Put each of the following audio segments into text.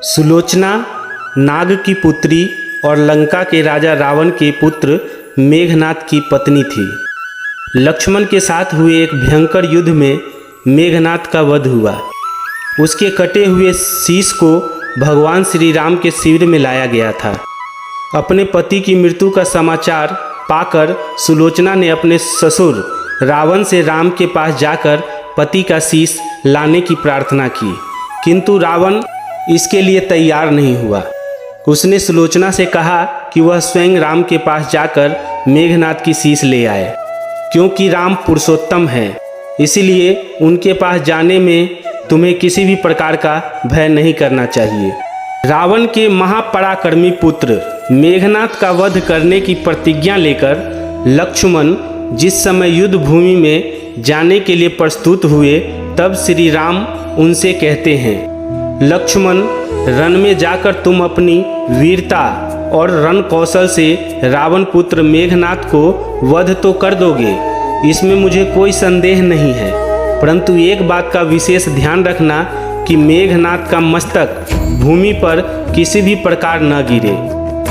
सुलोचना नाग की पुत्री और लंका के राजा रावण के पुत्र मेघनाद की पत्नी थी। लक्ष्मण के साथ हुए एक भयंकर युद्ध में मेघनाद का वध हुआ। उसके कटे हुए शीश को भगवान श्री राम के शिविर में लाया गया था। अपने पति की मृत्यु का समाचार पाकर सुलोचना ने अपने ससुर रावण से राम के पास जाकर पति का शीश लाने की प्रार्थना की, किंतु रावण इसके लिए तैयार नहीं हुआ। उसने सुलोचना से कहा कि वह स्वयं राम के पास जाकर मेघनाद की शीश ले आए, क्योंकि राम पुरुषोत्तम है, इसीलिए उनके पास जाने में तुम्हें किसी भी प्रकार का भय नहीं करना चाहिए। रावण के महापराक्रमी पुत्र मेघनाद का वध करने की प्रतिज्ञा लेकर लक्ष्मण जिस समय युद्ध भूमि में जाने के लिए प्रस्तुत हुए, तब श्री राम उनसे कहते हैं, लक्ष्मण, रण में जाकर तुम अपनी वीरता और रण कौशल से रावण पुत्र मेघनाद को वध तो कर दोगे, इसमें मुझे कोई संदेह नहीं है, परंतु एक बात का विशेष ध्यान रखना कि मेघनाद का मस्तक भूमि पर किसी भी प्रकार न गिरे,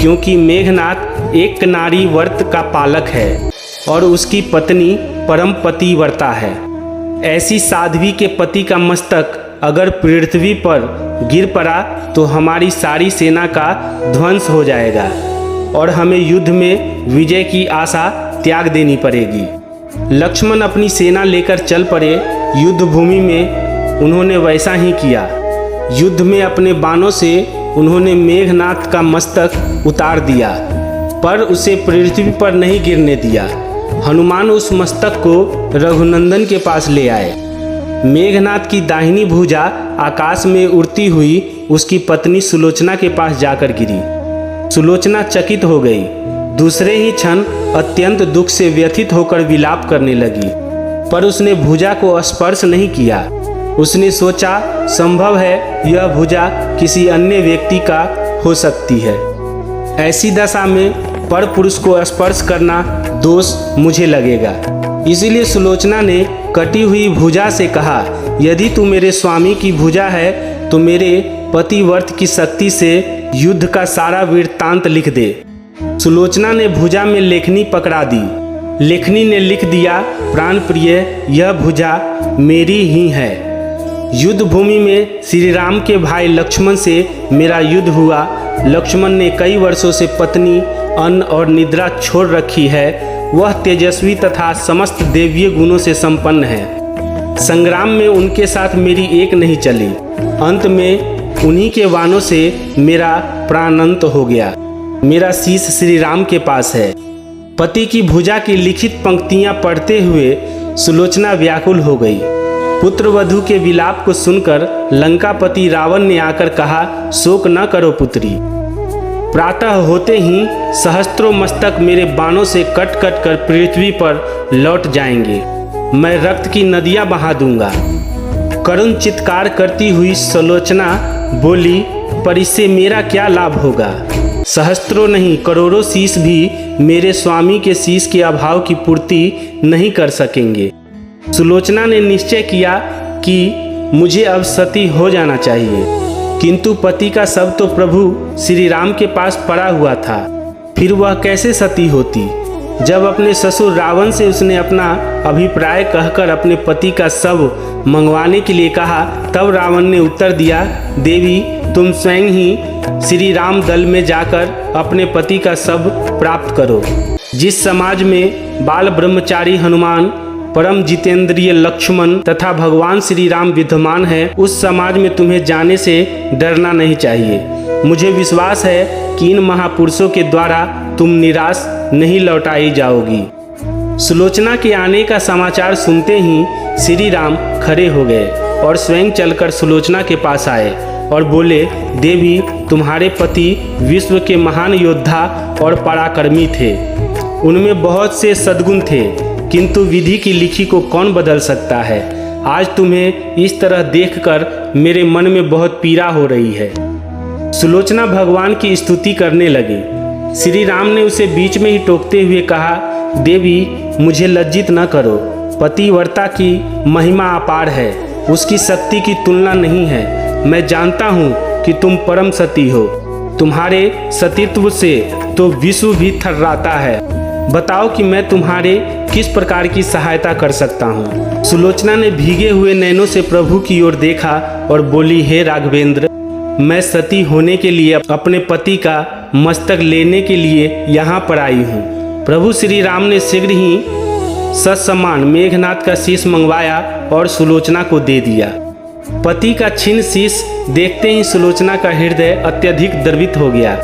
क्योंकि मेघनाद एक नारी व्रत का पालक है और उसकी पत्नी परम पतिव्रता है। ऐसी साध्वी के पति का मस्तक अगर पृथ्वी पर गिर पड़ा तो हमारी सारी सेना का ध्वंस हो जाएगा और हमें युद्ध में विजय की आशा त्याग देनी पड़ेगी। लक्ष्मण अपनी सेना लेकर चल पड़े। युद्ध भूमि में उन्होंने वैसा ही किया। युद्ध में अपने बाणों से उन्होंने मेघनाद का मस्तक उतार दिया, पर उसे पृथ्वी पर नहीं गिरने दिया। हनुमान उस मस्तक को रघुनंदन के पास ले आए। मेघनाद की दाहिनी भुजा आकाश में उड़ती हुई उसकी पत्नी सुलोचना के पास जाकर गिरी। सुलोचना चकित हो गई। दूसरे ही क्षण अत्यंत दुख से व्यथित होकर विलाप करने लगी, पर उसने भुजा को स्पर्श नहीं किया। उसने सोचा, संभव है यह भुजा किसी अन्य व्यक्ति का हो सकती है। ऐसी दशा में परपुरुष को स्पर्श करना दोष मुझे लगेगा। इसीलिए सुलोचना ने कटी हुई भुजा से कहा, यदि तू मेरे स्वामी की भुजा है तो मेरे पतिव्रत की शक्ति से युद्ध का सारा वृत्तांत लिख दे। सुलोचना ने भुजा में लेखनी पकड़ा दी। लेखनी ने लिख दिया, प्राण प्रिय, यह भुजा मेरी ही है। युद्ध भूमि में श्री राम के भाई लक्ष्मण से मेरा युद्ध हुआ। लक्ष्मण ने कई वर्षों से पत्नी, अन्न और निद्रा छोड़ रखी है। वह तेजस्वी तथा समस्त देवीय गुणों से संपन्न है। संग्राम में उनके साथ मेरी एक नहीं चली। अंत में उन्हीं के वाणों से मेरा प्राणांत हो गया। मेरा शीश श्री राम के पास है। पति की भुजा की लिखित पंक्तियां पढ़ते हुए सुलोचना व्याकुल हो गई। पुत्रवधू के विलाप को सुनकर लंकापति रावण ने आकर कहा, शोक न करो पुत्री। प्रातः होते ही सहस्त्रों मस्तक मेरे बाणों से कट कट कर पृथ्वी पर लौट जाएंगे। मैं रक्त की नदियां बहा दूंगा। करुण चित्कार करती हुई सुलोचना बोली, पर इससे मेरा क्या लाभ होगा? सहस्त्रों नहीं, करोड़ों शीश भी मेरे स्वामी के शीश के अभाव की पूर्ति नहीं कर सकेंगे। सुलोचना ने निश्चय किया कि मुझे अब सती हो जाना चाहिए, किंतु पति का सब तो प्रभु श्री राम के पास पड़ा हुआ था, फिर वह कैसे सती होती? जब अपने ससुर रावण से उसने अपना अभिप्राय कहकर अपने पति का शव मंगवाने के लिए कहा, तब रावण ने उत्तर दिया, देवी, तुम स्वयं ही श्री राम दल में जाकर अपने पति का शव प्राप्त करो। जिस समाज में बाल ब्रह्मचारी हनुमान, परम जितेंद्रिय लक्ष्मण तथा भगवान श्री राम विद्यमान है, उस समाज में तुम्हें जाने से डरना नहीं चाहिए। मुझे विश्वास है कि इन महापुरुषों के द्वारा तुम निराश नहीं लौटाई जाओगी। सुलोचना के आने का समाचार सुनते ही श्री राम खड़े हो गए और स्वयं चलकर सुलोचना के पास आए और बोले, देवी, तुम्हारे पति विश्व के महान योद्धा और पराक्रमी थे। उनमें बहुत से सद्गुण थे, किंतु विधि की लिखी को कौन बदल सकता है? आज तुम्हें इस तरह देखकर मेरे मन में बहुत पीड़ा हो रही है। सुलोचना भगवान की स्तुति करने लगी। श्री राम ने उसे बीच में ही टोकते हुए कहा, देवी, मुझे लज्जित न करो। पतिव्रता की महिमा अपार है, उसकी शक्ति की तुलना नहीं है। मैं जानता हूँ कि तुम परम सती हो। तुम्हारे सतीत्व से तो विश्व भी थर्राता है। बताओ कि मैं तुम्हारे किस प्रकार की सहायता कर सकता हूँ। सुलोचना ने भीगे हुए नैनों से प्रभु की ओर देखा और बोली, हे राघवेंद्र, मैं सती होने के लिए अपने पति का मस्तक लेने के लिए यहाँ पर आई हूँ। प्रभु श्री राम ने शीघ्र ही ससम्मान मेघनाद का शीश मंगवाया और सुलोचना को दे दिया। पति का छिन्न शीश देखते ही सुलोचना का हृदय अत्यधिक द्रवित हो गया।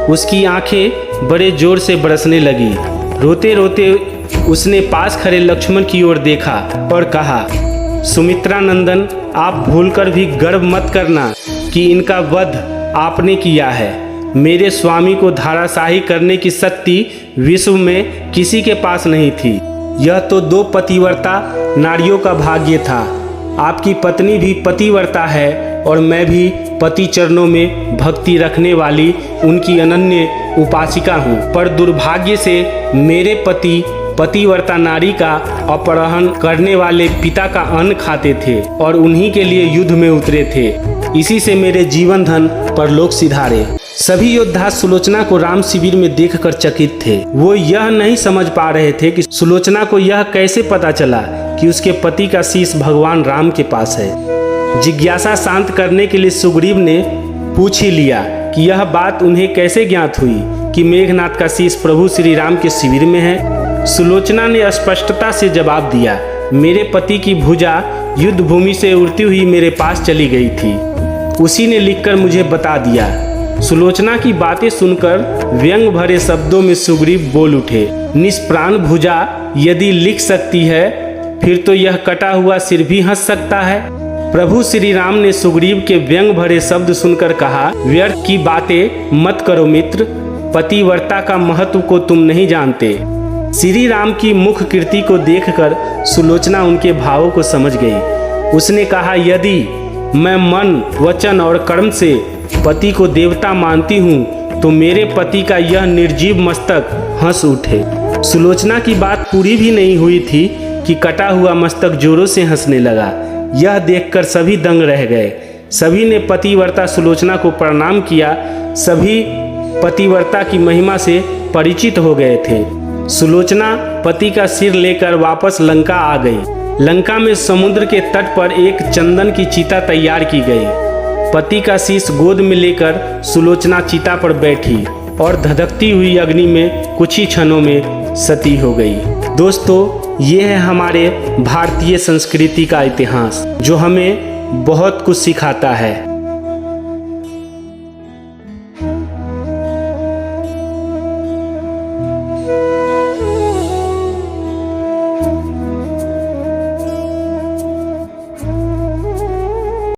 उसकी आंखें बड़े जोर से बरसने लगी। रोते रोते उसने पास खड़े लक्ष्मण की ओर देखा और कहा, सुमित्रा नंदन, आप भूलकर भी गर्व मत करना कि इनका वध आपने किया है। मेरे स्वामी को धराशायी करने की शक्ति विश्व में किसी के पास नहीं थी। यह तो 2 पतिव्रता नारियों का भाग्य था। आपकी पत्नी भी पतिव्रता है और मैं भी पति चरणों में भक्ति रखने वाली उनकी अनन्य उपासिका हूँ। पर दुर्भाग्य से मेरे पति पतिव्रता नारी का अपहरण करने वाले पिता का अन्न खाते थे और उन्हीं के लिए युद्ध में उतरे थे। इसी से मेरे जीवन धन परलोक सिधारे। सभी योद्धा सुलोचना को राम शिविर में देखकर चकित थे। वो यह नहीं समझ पा रहे थे कि सुलोचना को यह कैसे पता चला कि उसके पति का शीश भगवान राम के पास है। जिज्ञासा शांत करने के लिए सुग्रीव ने पूछ ही लिया कि यह बात उन्हें कैसे ज्ञात हुई कि मेघनाद का शीश प्रभु श्री राम के शिविर में है। सुलोचना ने स्पष्टता से जवाब दिया, मेरे पति की भुजा युद्ध भूमि से उड़ती हुई मेरे पास चली गई थी। उसी ने लिखकर मुझे बता दिया। सुलोचना की बातें सुनकर व्यंग भरे शब्दों में सुग्रीव बोल उठे, निष्प्राण भुजा यदि लिख सकती है फिर तो यह कटा हुआ सिर भी हंस सकता है। प्रभु श्री राम ने सुग्रीव के व्यंग भरे शब्द सुनकर कहा, व्यर्थ की बातें मत करो मित्र, पतिव्रता का महत्व को तुम नहीं जानते। श्री राम की मुख कीर्ति को देखकर सुलोचना उनके भावों को समझ गई। उसने कहा, यदि मैं मन, वचन और कर्म से पति को देवता मानती हूँ तो मेरे पति का यह निर्जीव मस्तक हंस उठे। सुलोचना की बात पूरी भी नहीं हुई थी कि कटा हुआ मस्तक जोरों से हंसने लगा। यह देखकर सभी दंग रह गए। सभी ने पतिव्रता सुलोचना को प्रणाम किया। सभी पतिव्रता की महिमा से परिचित हो गए थे। सुलोचना पति का सिर लेकर वापस लंका आ गई। लंका में समुद्र के तट पर एक चंदन की चिता तैयार की गई। पति का शीश गोद में लेकर सुलोचना चिता पर बैठी और धधकती हुई अग्नि में कुछ ही क्षणों में सती हो गई। दोस्तों, ये है हमारे भारतीय संस्कृति का इतिहास जो हमें बहुत कुछ सिखाता है।